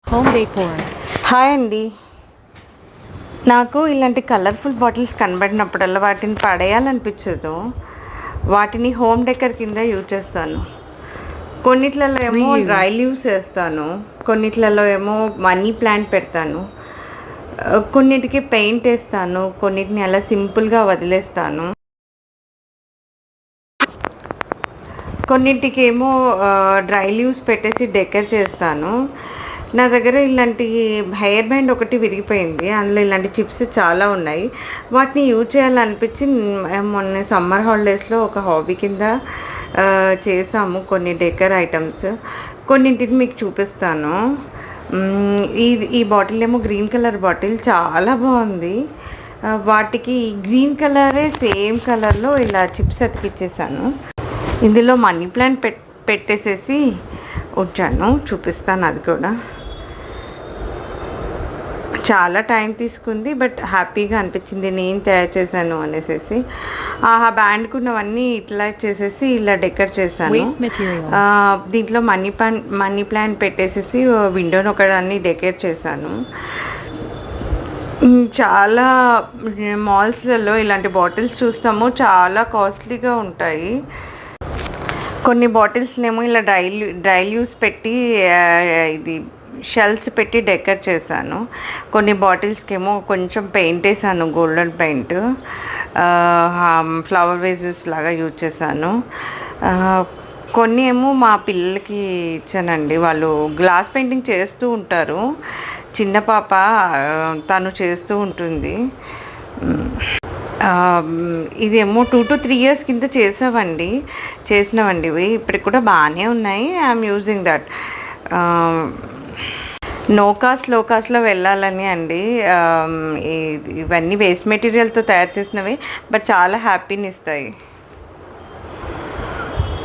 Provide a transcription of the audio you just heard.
Home decor. Hi అండి. నాకు ఇలాంటి కలర్ఫుల్ బాటిల్స్ కనబడినప్పుడల్లా వాటిని పడేయాలనిపించదు. వాటిని హోమ్ డెకర్ కింద యూజ్ చేస్తాను. కొన్నిట్లలో ఏమో Reuse. డ్రై లీవ్స్ వేస్తాను, కొన్నిట్లలో ఏమో మనీ ప్లాంట్ పెడతాను, కొన్నిటికి పెయింట్ వేస్తాను, కొన్నిటిని అలా సింపుల్గా వదిలేస్తాను, కొన్నింటికి ఏమో డ్రై లీవ్స్ పెట్టేసి డెకర్ చేస్తాను. నా దగ్గర ఇలాంటి హెయిర్ బ్యాండ్ ఒకటి విరిగిపోయింది, అందులో ఇలాంటి చిప్స్ చాలా ఉన్నాయి. వాటిని యూజ్ చేయాలనిపించి మొన్న సమ్మర్ హాలిడేస్లో ఒక హాబీ కింద చేసాము కొన్ని డెకర్ ఐటమ్స్. కొన్నింటిని మీకు చూపిస్తాను. ఈ బాటిల్ ఏమో గ్రీన్ కలర్ బాటిల్, చాలా బాగుంది. వాటికి గ్రీన్ కలరే సేమ్ కలర్లో ఇలా చిప్స్ అతికిచ్చేసాను. ఇందులో మనీ ప్లాంట్ పెట్టేసేసి ఉంచాను, చూపిస్తాను. అది కూడా చాలా టైం తీసుకుంది, బట్ హ్యాపీగా అనిపించింది నేను తయారు చేశాను అనేసి. ఆ బ్యాండ్కున్నవన్నీ ఇట్లా చేసేసి ఇలా డెకర్ చేశాను. దీంట్లో మనీ ప్లాంట్ పెట్టేసేసి విండోని ఒకదాన్ని డెకర్ చేశాను. చాలా మాల్స్లలో ఇలాంటి బాటిల్స్ చూస్తాము, చాలా కాస్ట్లీగా ఉంటాయి. కొన్ని బాటిల్స్నేమో ఇలా డ్రై లీవ్స్ పెట్టి ఇది షెల్స్ పెట్టి డెకర్ చేశాను. కొన్ని బాటిల్స్కి ఏమో కొంచెం పెయింట్ వేసాను, గోల్డెన్ పెయింట్. ఫ్లవర్ వేజెస్ లాగా యూజ్ చేశాను. కొన్ని ఏమో మా పిల్లలకి ఇచ్చానండి, వాళ్ళు గ్లాస్ పెయింటింగ్ చేస్తూ ఉంటారు. చిన్న పాప తను చేస్తూ ఉంటుంది. ఇదేమో 2 to 3 years కింద చేసినవండి ఇవి. ఇప్పటికి కూడా బాగానే ఉన్నాయి. I'm using that. లో కాస్ట్లో వెళ్ళాలని అండి. ఇవన్నీ వేస్ట్ మెటీరియల్తో తయారు చేసినవి, బట్ చాలా హ్యాపీని ఇస్తాయి.